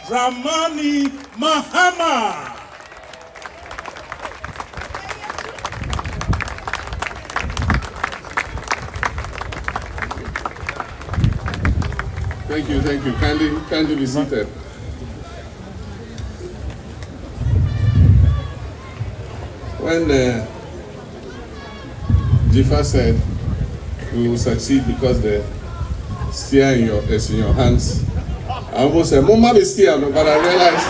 Dramani Mahama. Thank you. Kindly be seated. When Jifa said we will succeed because the steer is in your hands, I almost said, Mama is steer, but I realized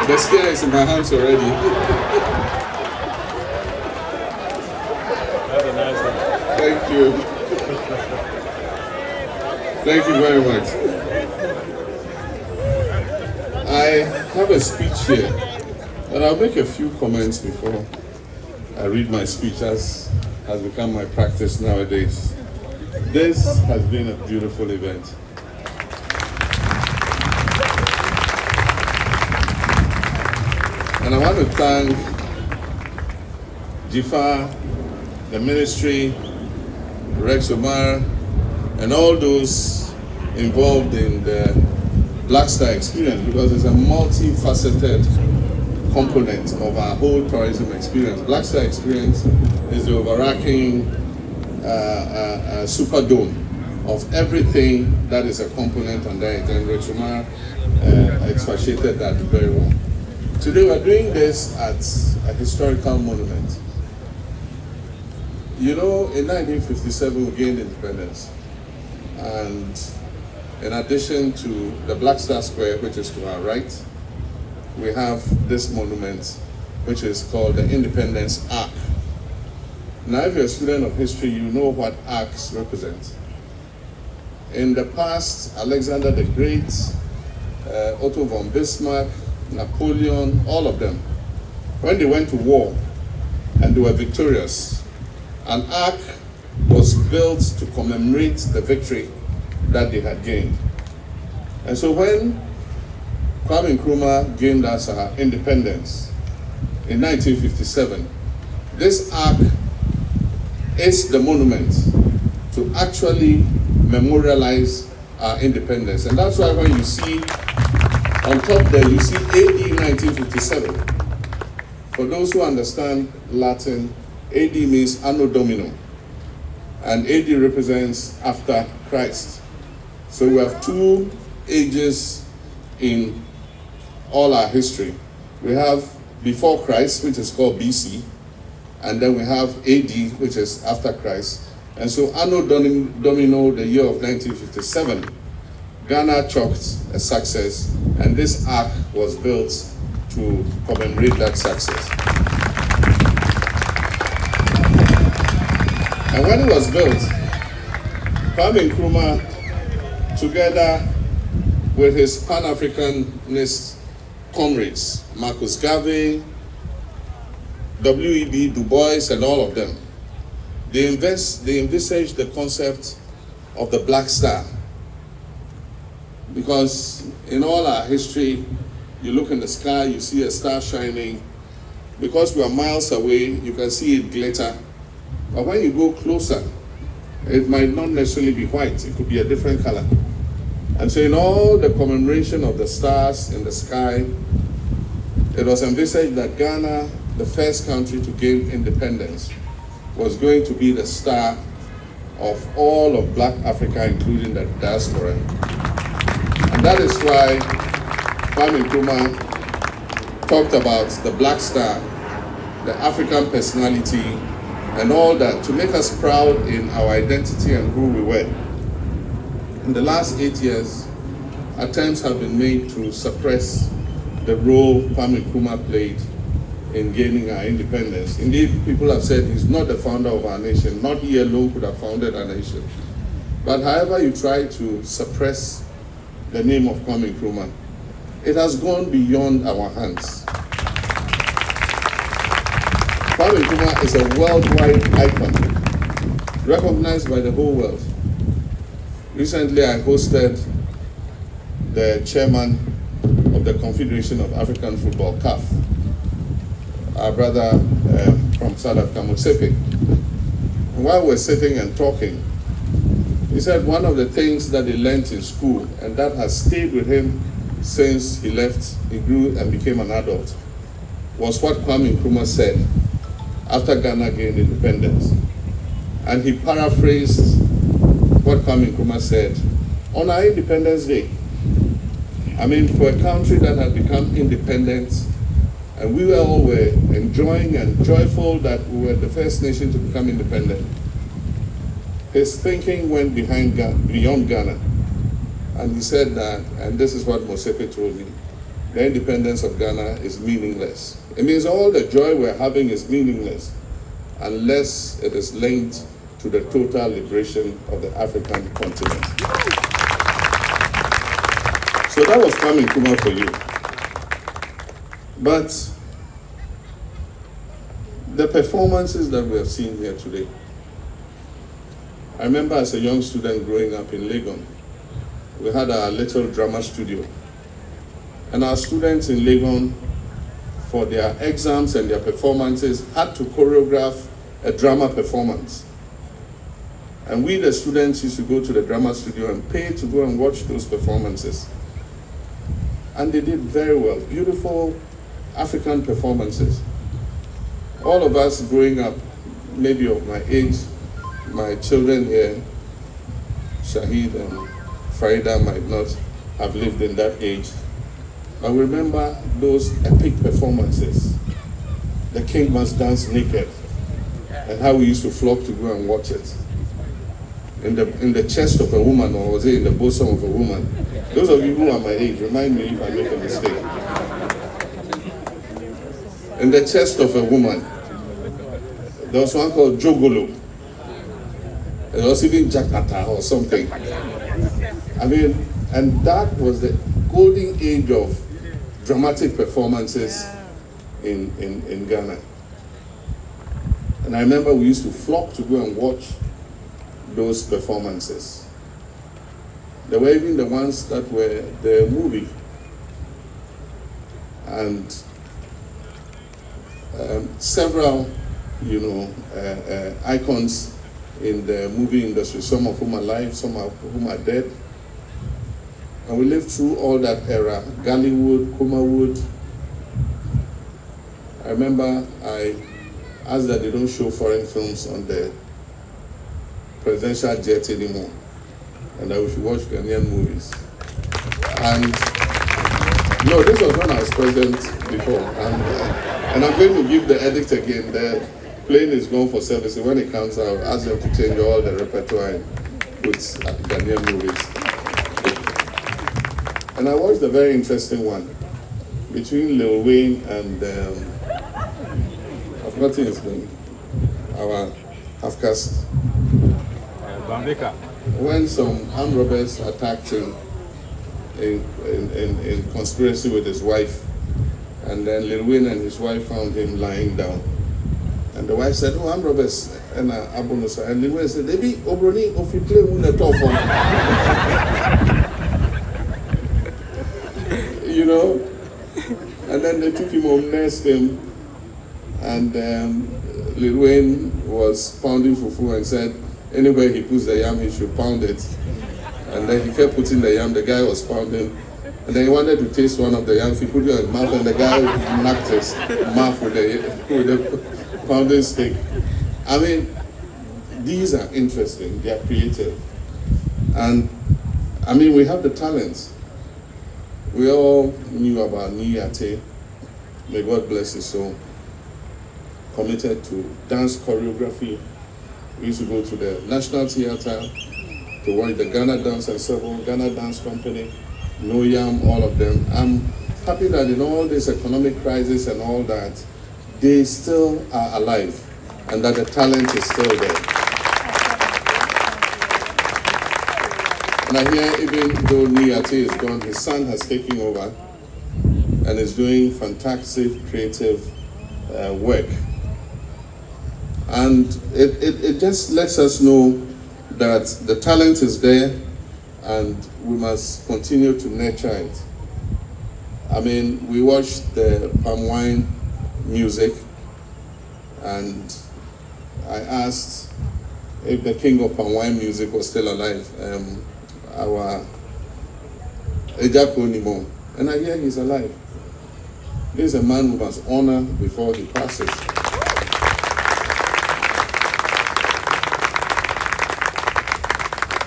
the steer is in my hands already. That's a nice one. Thank you. Thank you very much. I have a speech here, but I'll make a few comments before I read my speech, as has become my practice nowadays. This has been a beautiful event. And I want to thank Jifa, the ministry, Rex Omar, and all those involved in the Black Star experience, because it's a multifaceted component of our whole tourism experience. Black Star experience is the overarching superdome of everything that is a component under it, and Rex Omar expatiated that very well. Today we're doing this at a historical monument. You know, in 1957 we gained independence. And in addition to the Black Star Square, which is to our right, we have this monument, which is called the Independence Arc. Now, if you're a student of history, you know what arcs represent. In the past, Alexander the Great, Otto von Bismarck, Napoleon, all of them, when they went to war and they were victorious, an arc was built to commemorate the victory that they had gained. And so when Nkrumah gained us our independence in 1957, this arc is the monument to actually memorialize our independence. And that's why when you see on top there, you see AD 1957. For those who understand Latin, AD means Anno Domini, and AD represents after Christ. So we have two ages in all our history. We have before Christ, which is called BC, and then we have AD, which is after Christ. And so Anno Domini, the year of 1957, Ghana chalked a success, and this arc was built to commemorate that success. And when it was built, Nkrumah, together with his Pan-Africanist comrades, Marcus Garvey, W.E.B. Du Bois, and all of them, they envisaged the concept of the Black Star. Because in all our history, you look in the sky, you see a star shining. Because we are miles away, you can see it glitter. But when you go closer, it might not necessarily be white, it could be a different color. And so in all the commemoration of the stars in the sky, it was envisaged that Ghana, the first country to gain independence, was going to be the star of all of Black Africa, including the diaspora. And that is why Nkrumah talked about the Black Star, the African personality, and all that, to make us proud in our identity and who we were. In the last 8 years, attempts have been made to suppress the role Nkrumah played in gaining our independence. Indeed, people have said he's not the founder of our nation. Not he alone could have founded our nation. But however you try to suppress the name of Nkrumah, it has gone beyond our hands. Nkrumah is a worldwide icon, recognized by the whole world. Recently, I hosted the chairman of the Confederation of African Football, CAF, our brother from South Africa, Motsepe. And while we're sitting and talking, he said one of the things that he learned in school, and that has stayed with him since he left, he grew and became an adult, was what Kwame Nkrumah said after Ghana gained independence. And he paraphrased what Kwame Nkrumah said on our Independence Day. I mean, for a country that had become independent, and we all were enjoying and joyful that we were the first nation to become independent, his thinking went beyond Ghana. And he said that, and this is what Mosepe told me, the independence of Ghana is meaningless. It means all the joy we're having is meaningless unless it is linked to the total liberation of the African continent. So that was Kwame Nkrumah for you. But the performances that we have seen here today, I remember as a young student growing up in Legon, we had our little drama studio. And our students in Legon, for their exams and their performances, had to choreograph a drama performance. And we, the students, used to go to the drama studio and pay to go and watch those performances. And they did very well, beautiful African performances. All of us growing up, maybe of my age, my children here, Shahid and Farida might not have lived in that age. I remember those epic performances. The king must dance naked, and how we used to flock to go and watch it. In the chest of a woman, or was it in the bosom of a woman? Those of you who are my age, remind me if I make a mistake. In the chest of a woman, there was one called Jogolo. It was even Jakarta or something. I mean, and that was the golden age of dramatic performances in Ghana. And I remember we used to flock to go and watch those performances. There were even the ones that were the movie. And several, icons in the movie industry, some of whom are alive, some of whom are dead. And we lived through all that era, Gallywood, Kumawood. I remember I asked that they don't show foreign films on the presidential jet anymore, and that we should watch Ghanaian movies. And no, this was when I was president before, and I'm going to give the edict again. The plane is going for service, and when it comes out, I'll ask them to change all the repertoire and put Ghanaian movies. And I watched a very interesting one between Lil Wayne and I've forgotten his name, our half-caste. When some armed robbers attacked him in conspiracy with his wife, and then Lil Wayne and his wife found him lying down. And the wife said, "Oh, armed robbers." And Lil Wayne said, "Debi obroni ofiple une tofon." And then they took him home, nursed him, and Lil Wayne was pounding fufu and said, anywhere he puts the yam, he should pound it. And then he kept putting the yam, the guy was pounding, and then he wanted to taste one of the yams, he put it in his mouth, and the guy knocked his mouth with the pounding stick. I mean, these are interesting, they are creative. And I mean, we have the talents. We all knew about Niyate, may God bless his soul, committed to dance choreography. We used to go to the National Theatre to watch the Ghana Dance Ensemble, Ghana Dance Company, No Yam, all of them. I'm happy that in all this economic crisis and all that, they still are alive and that the talent is still there. And I hear even though Niyate is gone, his son has taken over and is doing fantastic creative work. And it just lets us know that the talent is there and we must continue to nurture it. I mean, we watched the palm wine music, and I asked if the king of palm wine music was still alive. Our Ejako Nimo, And I hear he's alive. This is a man who must honor before he passes.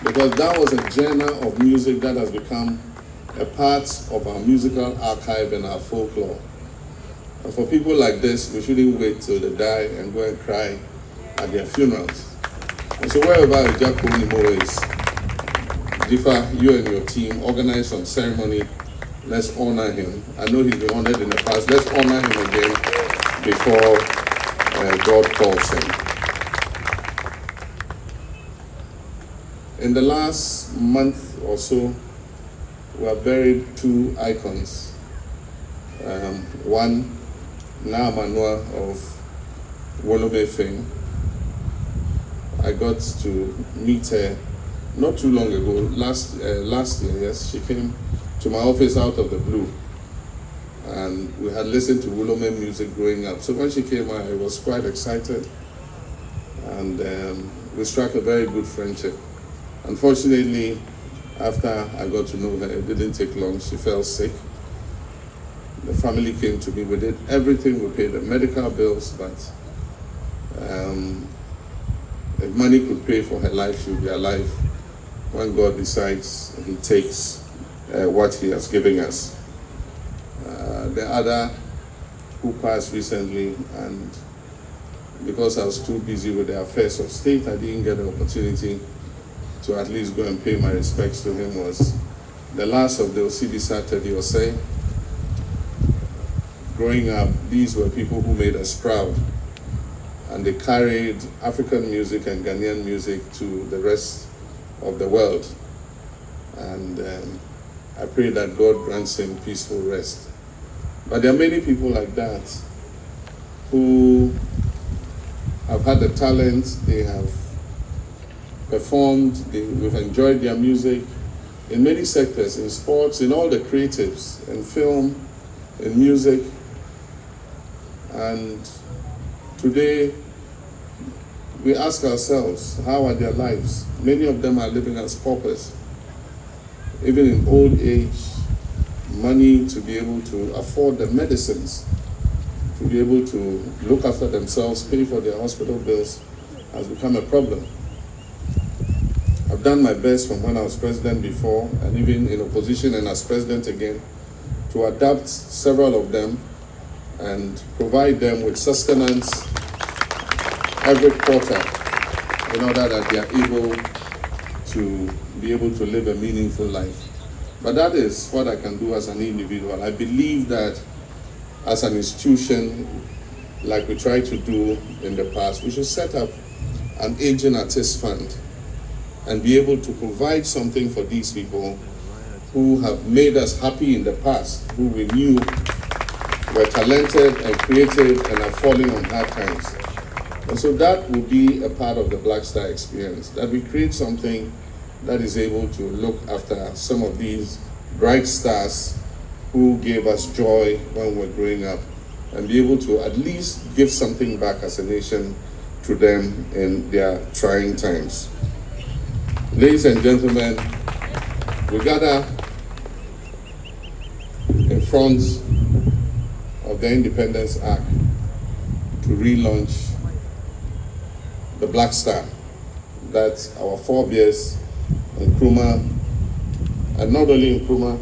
Because that was a genre of music that has become a part of our musical archive and our folklore. And for people like this, we shouldn't wait till they die and go and cry at their funerals. And so wherever Dr Bawumia is, Jifa, you and your team organize some ceremony. Let's honor him. I know he's been honored in the past. Let's honor him again before God calls him. In the last month or so, we have buried two icons. One, Nkrumah of Wolome fame. I got to meet her not too long ago, last year, yes. She came to my office out of the blue. And we had listened to Wolome music growing up. So when she came, I was quite excited. And we struck a very good friendship. Unfortunately, after I got to know her, it didn't take long. She fell sick. The family came to me. We did everything. We paid the medical bills, but if money could pay for her life, she would be alive when God decides He takes what He has given us. The other who passed recently, and because I was too busy with the affairs of state, I didn't get the opportunity to at least go and pay my respects to him, was the last of the Osidi Teddy Osei. Growing up, these were people who made us proud, and they carried African music and Ghanaian music to the rest of the world. And I pray that God grants him peaceful rest. But there are many people like that who have had the talent, they have performed, we've enjoyed their music in many sectors, in sports, in all the creatives, in film, in music. And today, we ask ourselves, how are their lives? Many of them are living as paupers. Even in old age, money to be able to afford the medicines, to be able to look after themselves, pay for their hospital bills, has become a problem. I've done my best from when I was president before, and even in opposition and as president again, to adapt several of them and provide them with sustenance every quarter in order that they are able to be able to live a meaningful life. But that is what I can do as an individual. I believe that as an institution, like we tried to do in the past, we should set up an aging artist fund and be able to provide something for these people who have made us happy in the past, who we knew were talented and creative and are falling on hard times. And so that will be a part of the Black Star experience, that we create something that is able to look after some of these bright stars who gave us joy when we were growing up, and be able to at least give something back as a nation to them in their trying times. Ladies and gentlemen, we gather in front of the Independence Arc to relaunch the Black Star. That's our forebears, Nkrumah, and not only Nkrumah,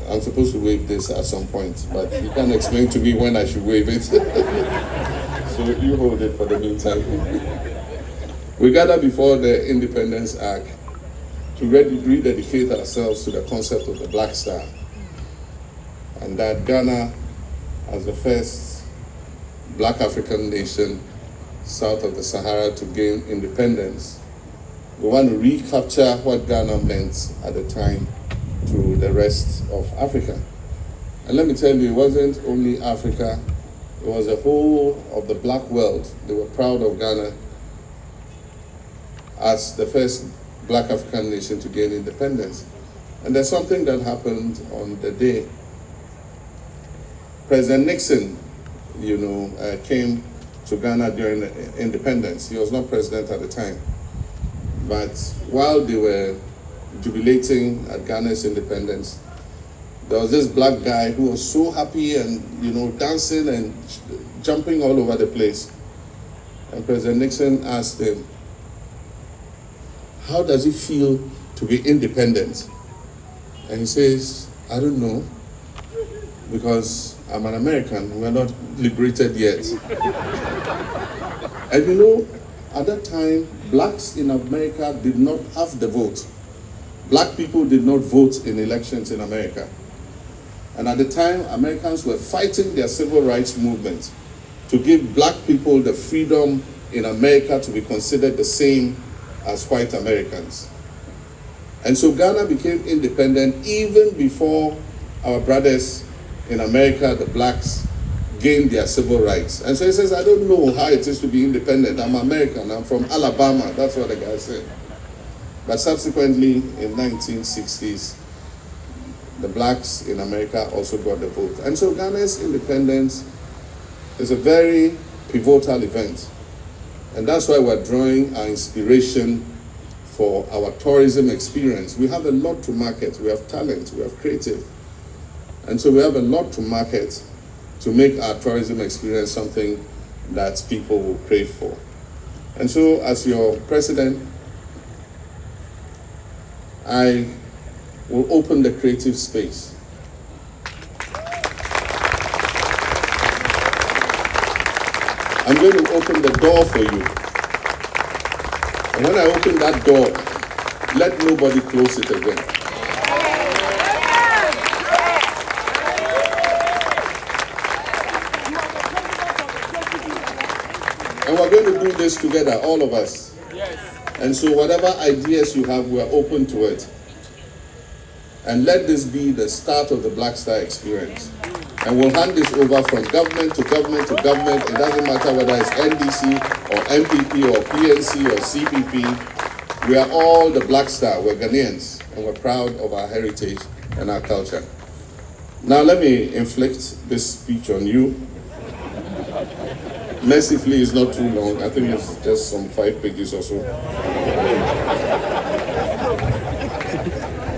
I'm supposed to wave this at some point, but you can't explain to me when I should wave it. So you hold it for the meantime. We gather before the Independence Arc to rededicate ourselves to the concept of the Black Star, and that Ghana, as the first Black African nation south of the Sahara to gain independence, we want to recapture what Ghana meant at the time to the rest of Africa. And let me tell you, it wasn't only Africa, it was the whole of the black world. They were proud of Ghana as the first Black African nation to gain independence. And there's something that happened on the day. President Nixon, came to Ghana during the independence. He was not president at the time. But while they were jubilating at Ghana's independence, there was this black guy who was so happy and, dancing and jumping all over the place. And President Nixon asked him, how does it feel to be independent? And he says, I don't know, because I'm an American. We're not liberated yet. And at that time, blacks in America did not have the vote. Black people did not vote in elections in America. And at the time, Americans were fighting their civil rights movement to give black people the freedom in America to be considered the same as white Americans. And so Ghana became independent even before our brothers in America, the blacks, gained their civil rights. And so he says, I don't know how it is to be independent. I'm American, I'm from Alabama. That's what the guy said. But subsequently, in 1960s, the blacks in America also got the vote. And so Ghana's independence is a very pivotal event. And that's why we're drawing our inspiration for our tourism experience. We have a lot to market. We have talent, we have creative. And so we have a lot to market to make our tourism experience something that people will crave for. And so as your president, I will open the creative space. I'm going to open the door for you. And when I open that door, let nobody close it again. And we're going to do this together, all of us. And so whatever ideas you have, we're open to it. And let this be the start of the Black Star experience. And we'll hand this over from government to government to government. It doesn't matter whether it's NDC or MPP or PNC or CPP. We are all the Black Star. We're Ghanaians, and we're proud of our heritage and our culture. Now let me inflict this speech on you. Mercifully, it's not too long. I think it's just some 5 pages or so.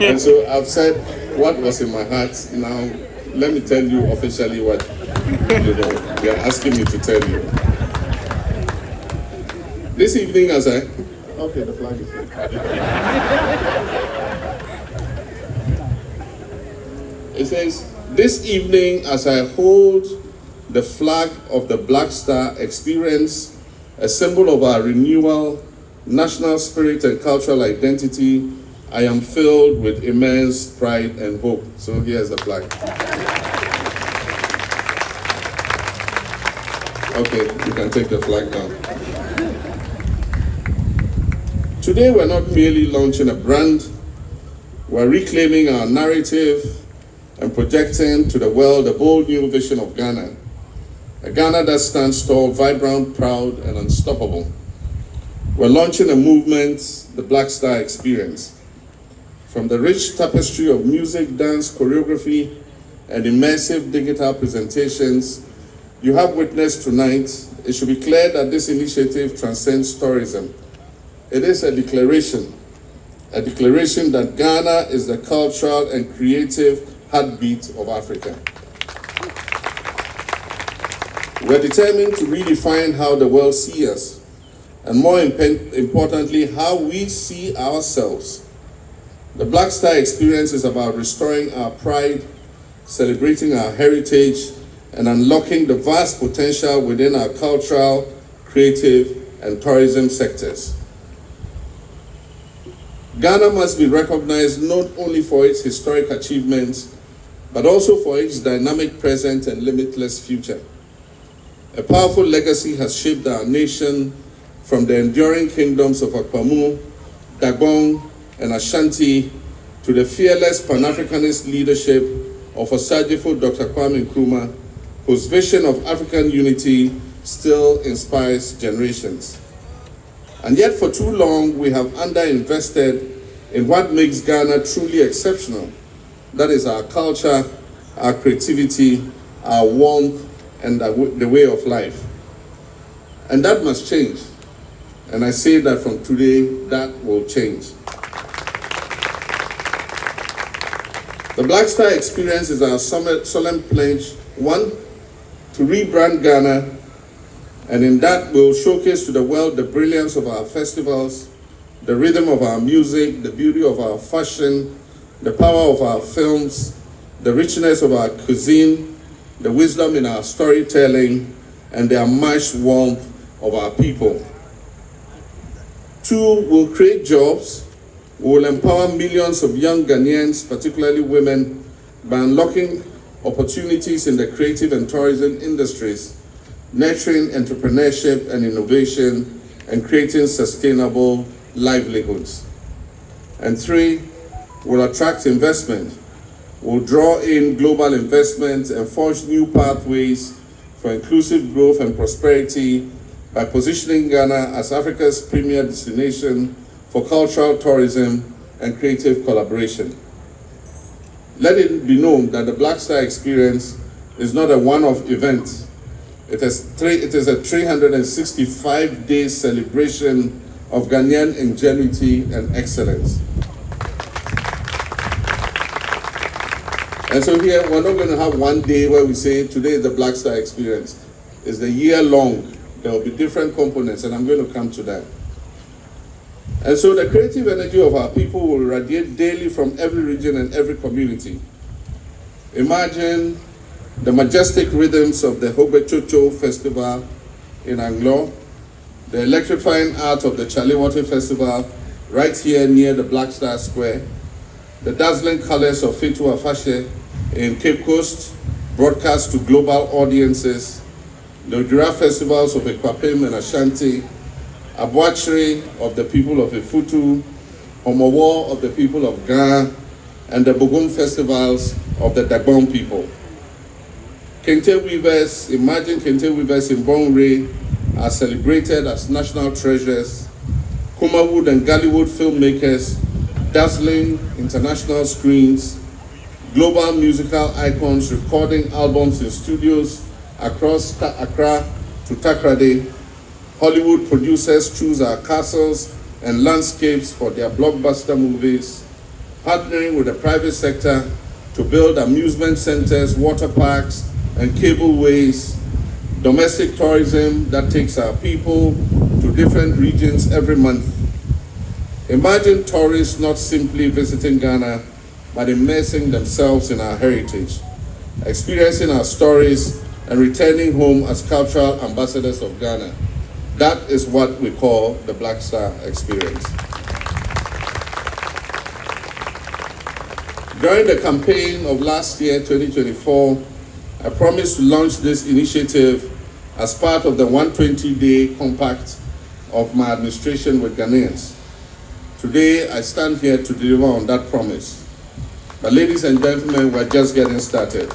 And so I've said what was in my heart. Now, let me tell you officially what they're asking me to tell you. This evening as I... Okay, the flag is here. It says, this evening as I hold the flag of the Black Star experience, a symbol of our renewal, national spirit and cultural identity, I am filled with immense pride and hope. So here's the flag. Okay, you can take the flag down. Today we're not merely launching a brand, we're reclaiming our narrative and projecting to the world a bold new vision of Ghana. A Ghana that stands tall, vibrant, proud, and unstoppable. We're launching a movement, the Black Star Experience. From the rich tapestry of music, dance, choreography, and immersive digital presentations you have witnessed tonight, it should be clear that this initiative transcends tourism. It is a declaration that Ghana is the cultural and creative heartbeat of Africa. We're determined to redefine how the world sees us, and more importantly, how we see ourselves. The Black Star Experience is about restoring our pride, celebrating our heritage, and unlocking the vast potential within our cultural, creative, and tourism sectors. Ghana must be recognized not only for its historic achievements, but also for its dynamic present and limitless future. A powerful legacy has shaped our nation from the enduring kingdoms of Akwamu, Dagong, and Ashanti to the fearless Pan-Africanist leadership of Osajifo Dr. Nkrumah, whose vision of African unity still inspires generations. And yet for too long, we have underinvested in what makes Ghana truly exceptional. That is our culture, our creativity, our warmth, and the way of life. And that must change. And I say that from today, that will change. The Black Star Experience is our solemn pledge, one, to rebrand Ghana, and in that we'll showcase to the world the brilliance of our festivals, the rhythm of our music, the beauty of our fashion, the power of our films, the richness of our cuisine, the wisdom in our storytelling, and the unmatched warmth of our people. Two, we'll create jobs. We will empower millions of young Ghanaians, particularly women, by unlocking opportunities in the creative and tourism industries, nurturing entrepreneurship and innovation, and creating sustainable livelihoods. And three, we'll attract investment. We'll draw in global investment and forge new pathways for inclusive growth and prosperity by positioning Ghana as Africa's premier destination for cultural tourism and creative collaboration. Let it be known that the Black Star Experience is not a one-off event. It is a 365-day celebration of Ghanaian ingenuity and excellence. And so here, we're not going to have one day where we say, today is the Black Star Experience. It's the year long. There will be different components, and I'm going to come to that. And so the creative energy of our people will radiate daily from every region and every community. Imagine the majestic rhythms of the Hobechocho Festival in Anglo, the electrifying art of the Chalewote Festival right here near the Black Star Square, the dazzling colors of Fitu Afashe in Cape Coast, broadcast to global audiences, the Giraffe Festivals of Ekwapim and Ashanti, Abuachiri of the people of Ifutu, Homowo of the people of Ghana, and the Bogum Festivals of the Dagbon people. Kente weavers, imagine Kente weavers in Bongre are celebrated as national treasures. Kumawood and Gallywood filmmakers, dazzling international screens, global musical icons recording albums in studios across Accra to Takrady. Hollywood producers choose our castles and landscapes for their blockbuster movies, partnering with the private sector to build amusement centers, water parks, and cableways, domestic tourism that takes our people to different regions every month. Imagine tourists not simply visiting Ghana, but immersing themselves in our heritage, experiencing our stories, and returning home as cultural ambassadors of Ghana. That is what we call the Black Star Experience. During the campaign of last year, 2024, I promised to launch this initiative as part of the 120-day compact of my administration with Ghanaians. Today, I stand here to deliver on that promise. But ladies and gentlemen, we're just getting started.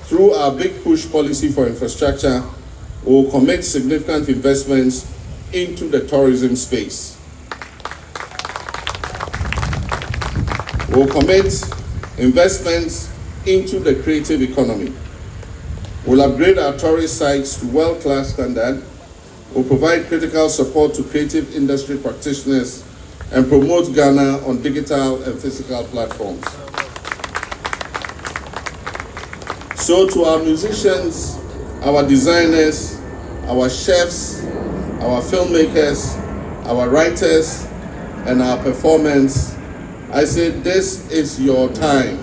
Through our big push policy for infrastructure, we will commit significant investments into the tourism space. We will commit investments into the creative economy. We'll upgrade our tourist sites to world-class standard. We'll provide critical support to creative industry practitioners and promote Ghana on digital and physical platforms. So to our musicians, our designers, our chefs, our filmmakers, our writers, and our performers, I say this is your time.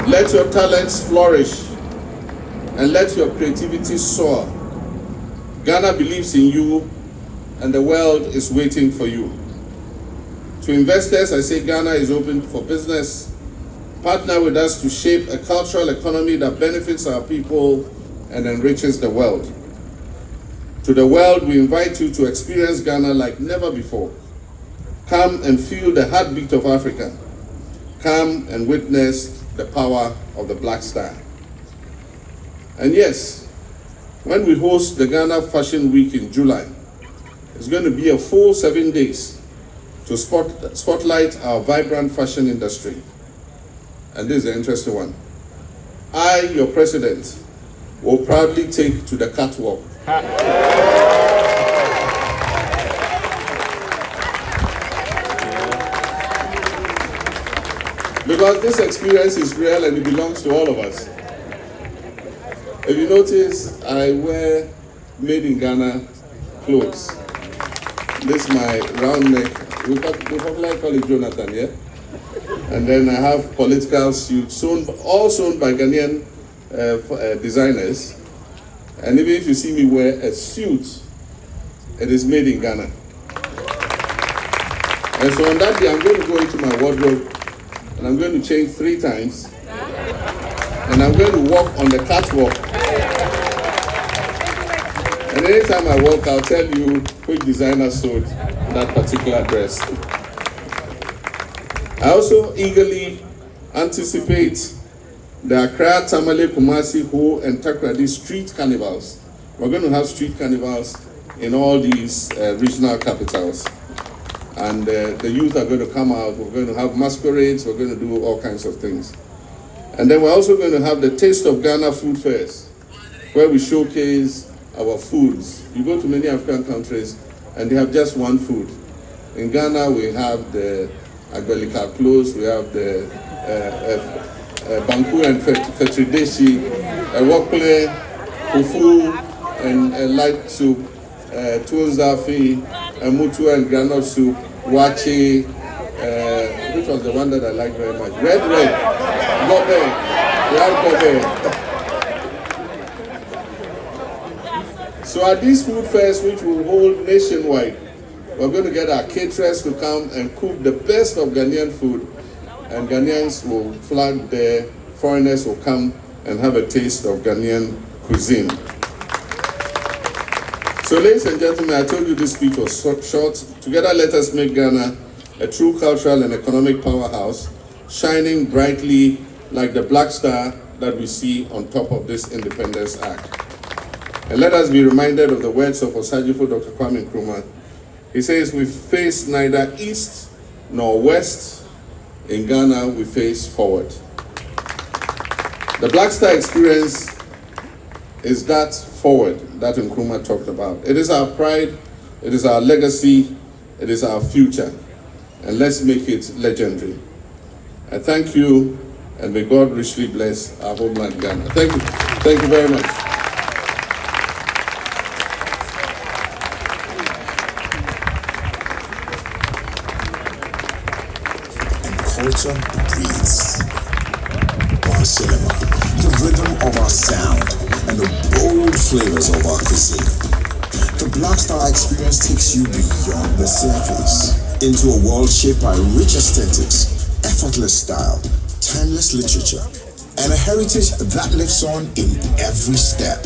Let your talents flourish and let your creativity soar. Ghana believes in you and the world is waiting for you. To investors, I say Ghana is open for business. Partner with us to shape a cultural economy that benefits our people and enriches the world. To the world, we invite you to experience Ghana like never before. Come and feel the heartbeat of Africa. Come and witness the power of the Black Star. And yes, when we host the Ghana Fashion Week in July, it's going to be a full 7 days to spotlight our vibrant fashion industry. and this is the interesting one, I, your president, will proudly take to the catwalk. Because this experience is real and it belongs to all of us. If you notice, I wear made in Ghana clothes. This is my round neck. We popularly call it Jonathan, yeah? And then I have political suits, all sewn by Ghanaian designers. And even if you see me wear a suit, it is made in Ghana. And so on that day, I'm going to go into my wardrobe and I'm going to change 3 times. And I'm going to walk on the catwalk. And anytime I walk, I'll tell you which designer sewed that particular dress. I also eagerly anticipate the Accra, Tamale, Kumasi, Ho, and Takoradi street carnivals. We're going to have street carnivals in all these regional capitals. And the youth are going to come out. We're going to have masquerades. We're going to do all kinds of things. And then we're also going to have the Taste of Ghana food fairs, where we showcase our foods. You go to many African countries, and they have just one food. In Ghana, we have the Agbelika clothes, we have the Banku and Fetrideshi, Wokple, Fufu, and light soup, Tuonzafi, Mutu and granite soup, Wache, which was the one that I like very much. Red, Gobe, we have Gobe. So at these food fairs, which will hold nationwide, we're going to get our caterers to come and cook the best of Ghanaian food, and Ghanaians will flag there, foreigners will come and have a taste of Ghanaian cuisine. So ladies and gentlemen, I told you this speech was short. Together, let us make Ghana a true cultural and economic powerhouse, shining brightly like the black star that we see on top of this Independence Act. And let us be reminded of the words of Osajifo Dr. Nkrumah. He says, we face neither east nor west. In Ghana, we face forward. The Black Star experience is that forward that Nkrumah talked about. It is our pride, it is our legacy, it is our future. And let's make it legendary. I thank you, and may God richly bless our homeland Ghana. Thank you. Thank you very much. Culture breathes. Our cinema, the rhythm of our sound, and the bold flavors of our cuisine. The Black Star experience takes you beyond the surface into a world shaped by rich aesthetics, effortless style, timeless literature, and a heritage that lives on in every step.